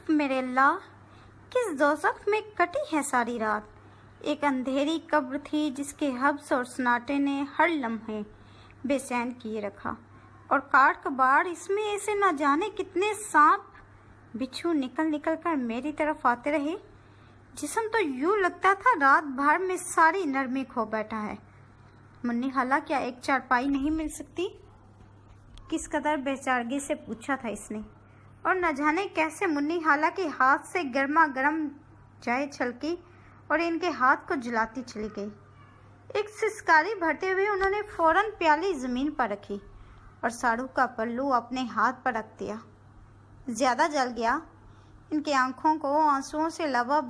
میرے اللہ، کس دوزخ میں کٹی ہے ساری رات۔ ایک اندھیری قبر تھی جس کے حبس اور سناٹے نے ہر لمحے بے چین کیے رکھا، اور کاٹ کباڑ اس میں ایسے نہ جانے کتنے سانپ بچھو نکل نکل کر میری طرف آتے رہے۔ جسم تو یوں لگتا تھا رات بھر میں ساری نرمی کھو بیٹھا ہے۔ منی خالہ، کیا ایک چارپائی نہیں مل سکتی؟ کس قدر بے چارگی سے پوچھا تھا اس نے، اور نہ جانے کیسے منی خالہ کے ہاتھ سے گرما گرم چائے چھلکی اور ان کے ہاتھ کو جلاتی چلی گئی۔ ایک سسکاری بھرتے ہوئے انہوں نے فوراً پیالی زمین پر رکھی اور ساڑو کا پلو اپنے ہاتھ پر رکھ دیا۔ زیادہ جل گیا؟ ان کی آنکھوں کو آنسوؤں سے لب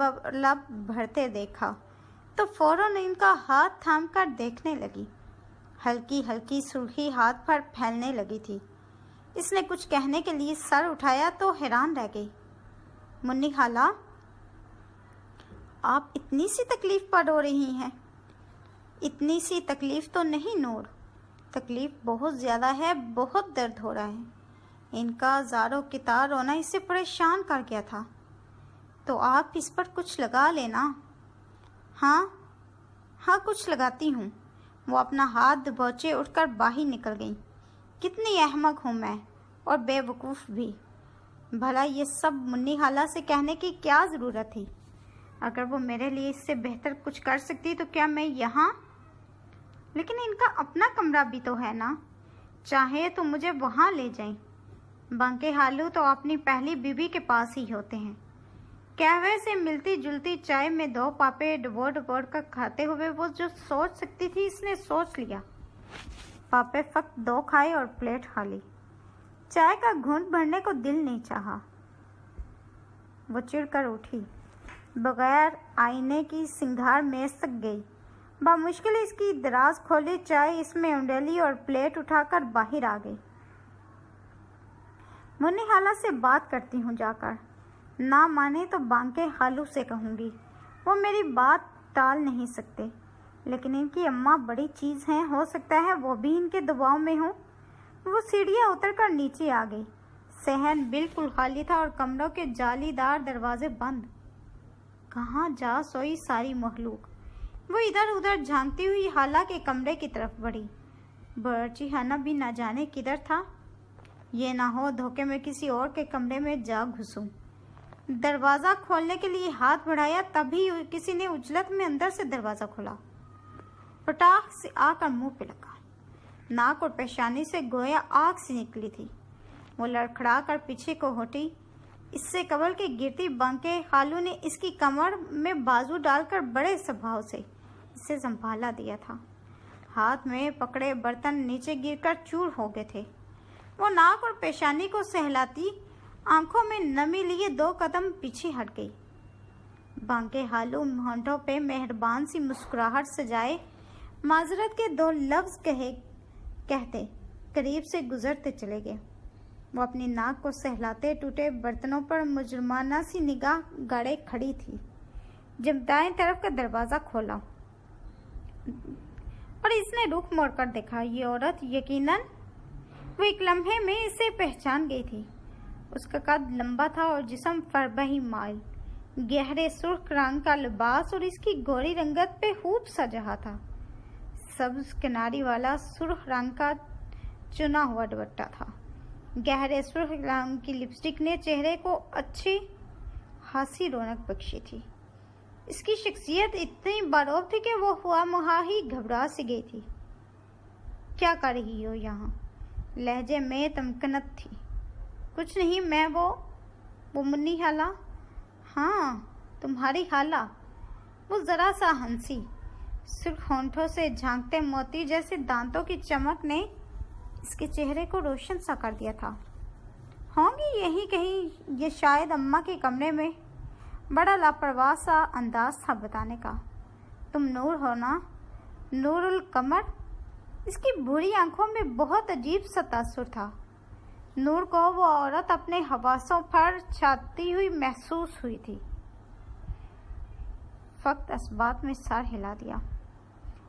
بھرتے دیکھا تو فوراً ان کا ہاتھ تھام کر دیکھنے لگی۔ ہلکی ہلکی سرخی ہاتھ پر پھیلنے لگی تھی۔ اس نے کچھ کہنے کے لیے سر اٹھایا تو حیران رہ گئی۔ منی خالہ، آپ اتنی سی تکلیف پر رو رہی ہیں؟ اتنی سی تکلیف تو نہیں نور، تکلیف بہت زیادہ ہے، بہت درد ہو رہا ہے۔ ان کا زاروں کتار رونا اسے پریشان کر گیا تھا۔ تو آپ اس پر کچھ لگا لینا۔ ہاں کچھ لگاتی ہوں۔ وہ اپنا ہاتھ دبوچے اٹھ کر باہر نکل گئیں۔ کتنی احمق ہوں میں، اور بے وقوف بھی۔ بھلا یہ سب منی خالہ سے کہنے کی کیا ضرورت تھی؟ اگر وہ میرے لیے اس سے بہتر کچھ کر سکتی تو کیا میں یہاں؟ لیکن ان کا اپنا کمرہ بھی تو ہے نا، چاہے تو مجھے وہاں لے جائیں۔ بانکے خالو تو اپنی پہلی بیوی کے پاس ہی ہوتے ہیں۔ قہوے سے ملتی جلتی چائے میں 2 پاپے ڈبو کر کھاتے ہوئے وہ جو سوچ سکتی تھی اس نے سوچ لیا۔ پاپے فقط 2 کھائے اور پلیٹ خالی۔ چائے کا گھونٹ بھرنے کو دل نہیں چاہا۔ وہ چڑ کر اٹھی، بغیر آئینے کی سنگھار میز تک گئی، بامشکل اس کی دراز کھولی چائے اس میں انڈیلی اور پلیٹ اٹھا کر باہر آ گئی۔ منی خالہ سے بات کرتی ہوں جا کر، نہ مانے تو بانکے خالو سے کہوں گی، وہ میری بات ٹال نہیں سکتے۔ لیکن ان کی اماں بڑی چیز ہیں، ہو سکتا ہے وہ بھی ان کے دباؤ میں ہوں۔ وہ سیڑھیاں اتر کر نیچے آ گئی۔ صحن بالکل خالی تھا اور کمروں کے جالی دار دروازے بند۔ کہاں جا سوئی ساری مخلوق؟ وہ ادھر ادھر جھانکتی ہوئی خالہ کے کمرے کی طرف بڑھی۔ باورچی خانہ بھی نہ جانے کدھر تھا، یہ نہ ہو دھوکے میں کسی اور کے کمرے میں جا گھسوں۔ دروازہ کھولنے کے لیے ہاتھ بڑھایا، تبھی کسی نے اجلت میں اندر سے دروازہ کھولا۔ پٹاخ سے آ کر منہ پہ لگا، ناک اور پیشانی سے گویا آگ سی نکلی تھی۔ وہ لڑکھڑا کر پیچھے کو ہٹی۔ اس سے قبل کے گرتی بانکے خالو نے اس کی کمر میں بازو ڈال کر بڑے سبھاؤ سے اسے سنبھالا دیا تھا۔ ہاتھ میں پکڑے برتن نیچے گر کر چور ہو گئے تھے۔ وہ ناک اور پیشانی کو سہلاتی، آنکھوں میں نمی لیے 2 قدم پیچھے ہٹ گئی۔ بانکے خالو ہونٹوں پہ مہربان سی مسکراہٹ سجائے معذرت کے 2 لفظ کہتے قریب سے گزرتے چلے گئے۔ وہ اپنی ناک کو سہلاتے ٹوٹے برتنوں پر مجرمانہ سی نگاہ گاڑے کھڑی تھی جب دائیں طرف کا دروازہ کھولا اور اس نے رخ موڑ کر دیکھا۔ یہ عورت یقیناً وہ ایک لمحے میں اسے پہچان گئی تھی۔ اس کا قد لمبا تھا اور جسم فربہی مائل، گہرے سرخ رنگ کا لباس اور اس کی گوری رنگت پہ خوب سجا تھا۔ سبز کناری والا سرخ رنگ کا چنا ہوا دوپٹہ تھا۔ گہرے سرخ رنگ کی لپسٹک نے چہرے کو اچھی خاصی رونق بخشی تھی۔ اس کی شخصیت اتنی باروب تھی کہ وہ ہوا مہا ہی گھبرا سی گئی تھی۔ کیا کر رہی ہو یہاں؟ لہجے میں تمکنت تھی۔ کچھ نہیں، میں وہ منی خالہ۔ ہاں، تمہاری خالہ۔ وہ ذرا سا ہنسی۔ سرخ ہونٹوں سے جھانکتے موتی جیسے دانتوں کی چمک نے اس کے چہرے کو روشن سا کر دیا تھا۔ ہوں گی یہی کہیں، یہ شاید اماں کے کمرے میں۔ بڑا لاپرواہ سا انداز تھا بتانے کا۔ تم نور ہو نا، نور القمر؟ اس کی بھوری آنکھوں میں بہت عجیب سا تاثر تھا۔ نور کو وہ عورت اپنے حواسوں پر چھاتی ہوئی محسوس ہوئی تھی۔ فقط اس بات میں سر ہلا دیا۔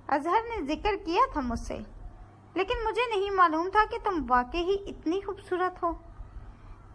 اظہر نے ذکر کیا تھا مجھ سے، لیکن مجھے نہیں معلوم تھا کہ تم واقعی اتنی خوبصورت ہو۔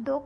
2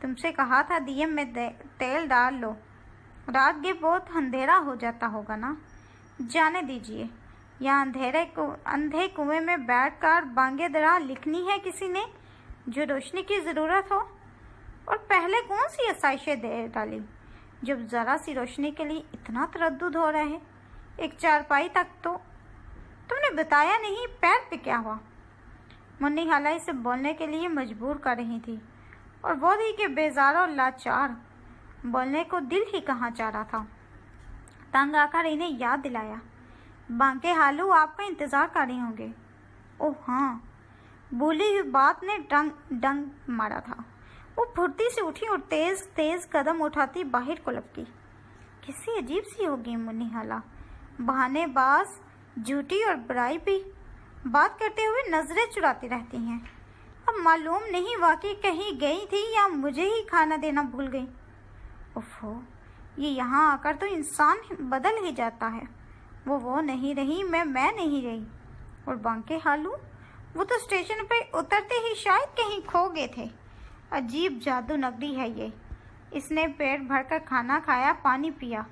تم سے کہا تھا دیے میں تیل ڈال لو، رات کے بہت اندھیرا ہو جاتا ہوگا نا۔ جانے دیجیے، یا اندھے کنویں میں بیٹھ کر بانگے درا لکھنی ہے کسی نے جو روشنی کی ضرورت ہو؟ اور پہلے کون سی آسائشیں دے ڈالی جب ذرا سی روشنی کے لیے اتنا تردد ہو رہا ہے؟ ایک چارپائی تک تو تم نے بتایا نہیں، پیر پہ کیا ہوا؟ منی خالہ اسے بولنے کے لیے مجبور کر رہی تھی، اور وہ تھی کہ بیزار اور لاچار، بولنے کو دل ہی کہاں چاہ رہا تھا۔ تنگ آ کر انہیں یاد دلایا، بانکے ہالو آپ کا انتظار کر رہے ہوں گے۔ اوہ ہاں، بھولی ہوئی بات نے ڈنگ مارا تھا۔ وہ پھرتی سے اٹھی اور تیز تیز قدم اٹھاتی باہر کو لپکی۔ کسی عجیب سی ہوگی منی خالہ، بہانے باز، جھوٹی اور برائی بھی، بات کرتے ہوئے نظریں چراتی رہتی ہیں۔ اب معلوم نہیں واقعی کہیں گئی تھی یا مجھے ہی کھانا دینا بھول گئی۔ اوفو، یہ یہاں آ کر تو انسان بدل ہی جاتا ہے۔ وہ نہیں رہی، میں نہیں رہی۔ اور بانکے ہالو، وہ تو اسٹیشن پہ اترتے ہی شاید کہیں کھو گئے تھے۔ عجیب جادو نگری ہے یہ۔ اس نے پیٹ بھر کر کھانا کھایا، پانی پیا،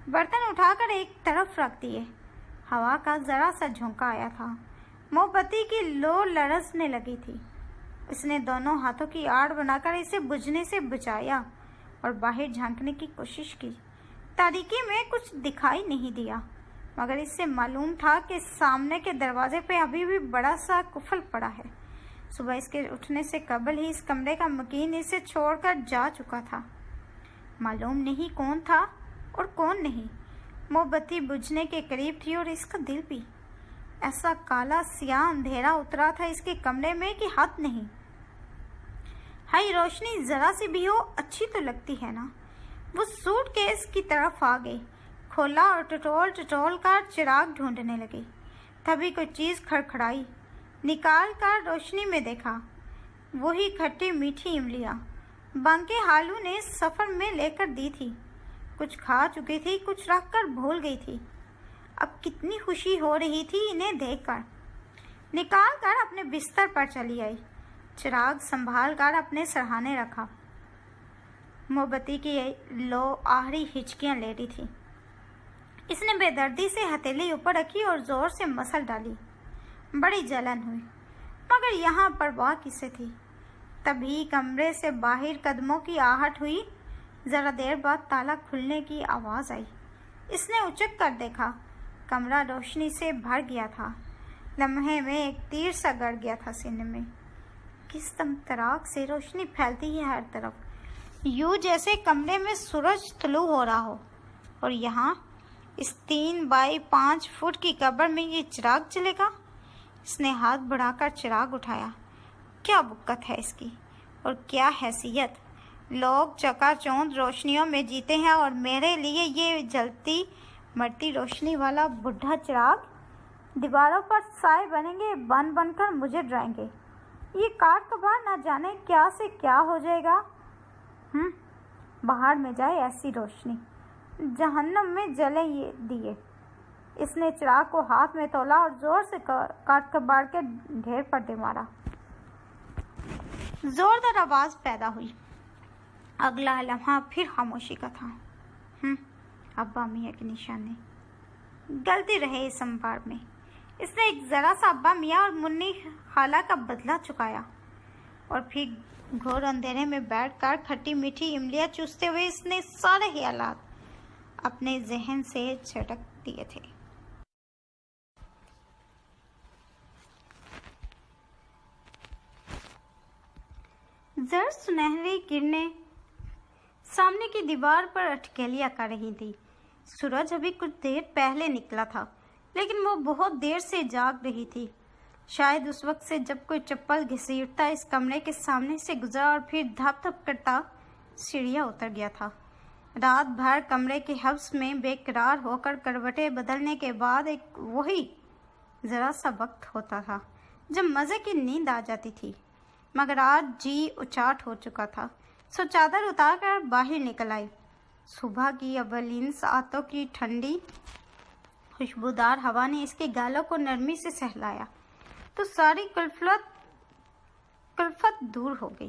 برتن اٹھا کر ایک طرف رکھ دیے۔ ہوا کا ذرا سا جھونکا آیا تھا، موم بتی کی لو لرزنے لگی تھی۔ اس نے دونوں ہاتھوں کی آڑ بنا کر اسے بجھنے سے بچایا اور باہر جھانکنے کی کوشش کی۔ تاریکی میں کچھ دکھائی نہیں دیا، مگر اس سے معلوم تھا کہ سامنے کے دروازے پہ ابھی بھی بڑا سا قفل پڑا ہے۔ صبح اس کے اٹھنے سے قبل ہی اس کمرے کا مکین اسے چھوڑ کر جا چکا تھا۔ معلوم نہیں کون تھا اور کون نہیں۔ موم بتی بجھنے کے قریب تھی اور اس کا دل بھی۔ ایسا کالا سیاہ اندھیرا اترا تھا اس کے کمرے میں کہ حد نہیں۔ ہائی، روشنی ذرا سی بھی ہو اچھی تو لگتی ہے نا۔ وہ سوٹ کیس کی طرف آ گئی، کھولا اور ٹٹول کر چراغ ڈھونڈنے لگی۔ تبھی کوئی چیز کھڑکھڑائی، نکال کر روشنی میں دیکھا، وہی کھٹی میٹھی املیاں بانکے ہالو نے سفر میں لے کر دی تھی۔ کچھ کھا چکی تھی، کچھ رکھ کر بھول گئی تھی۔ اب کتنی خوشی ہو رہی تھی انہیں دیکھ کر۔ نکال کر اپنے بستر پر چلی آئی، چراغ سنبھال کر اپنے سرہانے رکھا۔ موم بتی کی لو آہری ہچکیاں لے رہی تھی۔ اس نے بے دردی سے ہتھیلی اوپر رکھی اور زور سے مسل ڈالی۔ بڑی جلن ہوئی، مگر یہاں پرواہ کسے تھی۔ تبھی کمرے سے باہر قدموں کی آہٹ ہوئی۔ ذرا دیر بعد تالا کھلنے کی آواز آئی۔ اس نے اچک کر دیکھا، کمرہ روشنی سے بھر گیا تھا۔ لمحے میں ایک تیر سا گڑ گیا تھا سینے میں۔ کس طرح سے روشنی پھیلتی ہے ہر طرف، یوں جیسے کمرے میں سورج طلوع ہو رہا ہو، اور یہاں اس 3 بائی 5 فٹ کی قبر میں یہ چراغ جلے گا۔ اس نے ہاتھ بڑھا کر چراغ اٹھایا۔ کیا بکت ہے اس کی، اور کیا حیثیت۔ لوگ چکا چوند روشنیوں میں جیتے ہیں، اور میرے لیے یہ جلتی مرتی روشنی والا بڈھا چراغ دیواروں پر سائے بنیں گے، بن کر مجھے ڈرائیں گے۔ یہ کاٹ کباڑ نہ جانے کیا سے کیا ہو جائے گا۔ باہر میں جائے ایسی روشنی، جہنم میں جلیں یہ دیے۔ اس نے چراغ کو ہاتھ میں تولا اور زور سے کاٹ کباڑ کے ڈھیر پر دے مارا۔ زوردار آواز پیدا ہوئی۔ اگلا لمحہ پھر خاموشی کا تھا۔ ابا میاں کے نشانے گلتے رہے اس انبار میں۔ اس نے ایک ذرا سا ابا میاں اور منی خالہ کا بدلہ چکایا، اور پھر گھور اندھیرے میں بیٹھ کر کھٹی میٹھی املیاں چوستے ہوئے اس نے سارے خیالات اپنے ذہن سے جھٹک دیے تھے۔ زرد سنہری کرنیں سامنے کی دیوار پر اٹکیلیاں کر رہی تھی۔ سورج ابھی کچھ دیر پہلے نکلا تھا، لیکن وہ بہت دیر سے جاگ رہی تھی۔ شاید اس وقت سے جب کوئی چپل گھسیٹتا اس کمرے کے سامنے سے گزرا اور پھر دھپ دھپ کرتا سیڑھیاں اتر گیا تھا۔ رات بھر کمرے کے حبس میں بے قرار ہو کر کروٹیں بدلنے کے بعد ایک وہی ذرا سا وقت ہوتا تھا جب مزے کی نیند آ جاتی تھی، مگر آج جی اچاٹ ہو چکا تھا، سو چادر اتار کر باہر نکل آئی۔ صبح کی اولین ساعتوں کی ٹھنڈی خوشبودار ہوا نے اس کے گالوں کو نرمی سے سہلایا تو ساری کلفت دور ہو گئی۔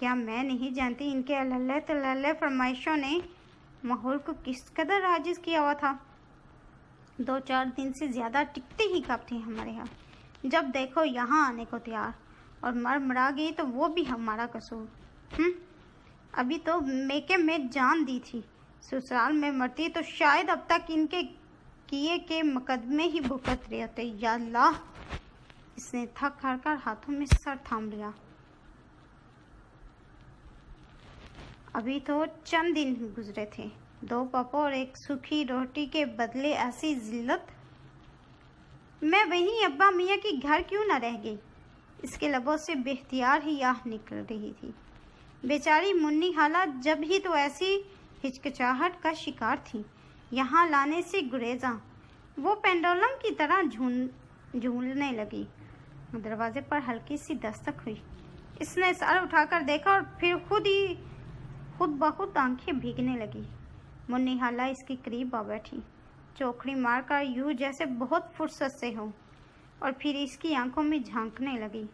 کیا میں نہیں جانتی ان کے اللہ تلالے فرمائشوں نے ماحول کو کس قدر عاجز کیا ہوا تھا۔ 2-4 دن سے زیادہ ٹکتے ہی کب تھے ہمارے یہاں، جب دیکھو یہاں آنے کو تیار، اور مرا گئی تو وہ بھی ہمارا قصور۔ ابھی تو میکے میں جان دی تھی، سسرال میں مرتی تو شاید اب تک ان کے کیے کے مقدمے ہی بھگت رہے ہوتے۔ یا اللہ، اس نے تھک ہار کر ہاتھوں میں سر تھام لیا۔ ابھی تو چند دن گزرے تھے، 2 پاپا اور 1 سوکھی روٹی کے بدلے ایسی ذلت۔ میں وہیں ابا میاں کے گھر کیوں نہ رہ گئی؟ اس کے لبوں سے بے اختیار ہی آہ نکل رہی تھی۔ بیچاری منی خالہ جب ہی تو ایسی ہچکچاہٹ کا شکار تھی، یہاں لانے سے گریزاں وہ پینڈولم کی طرح جھولنے لگی۔ دروازے پر ہلکی سی دستک ہوئی۔ اس نے سر اٹھا کر دیکھا اور پھر خود بخود آنکھیں بھیگنے لگی۔ منی خالہ اس کے قریب آ بیٹھی، چوکھڑی مار کر یوں جیسے بہت فرصت سے ہو، اور پھر اس کی آنکھوں میں جھانکنے لگی۔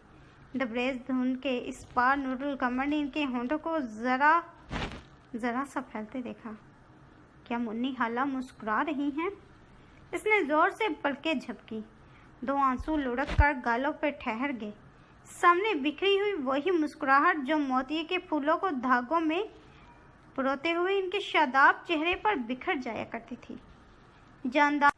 دبریز دھند کے اس پار نور القمر نے ان کے ہونٹوں کو ذرا سا پھیلتے دیکھا۔ کیا منی خالہ مسکرا رہی ہیں؟ اس نے زور سے پلکیں جھپکی، 2 آنسو لڑک کر گالوں پہ ٹھہر گئے۔ سامنے بکھری ہوئی وہی مسکراہٹ جو موتی کے پھولوں کو دھاگوں میں پروتے ہوئے ان کے شاداب چہرے پر بکھر جایا کرتی تھی۔ جاندار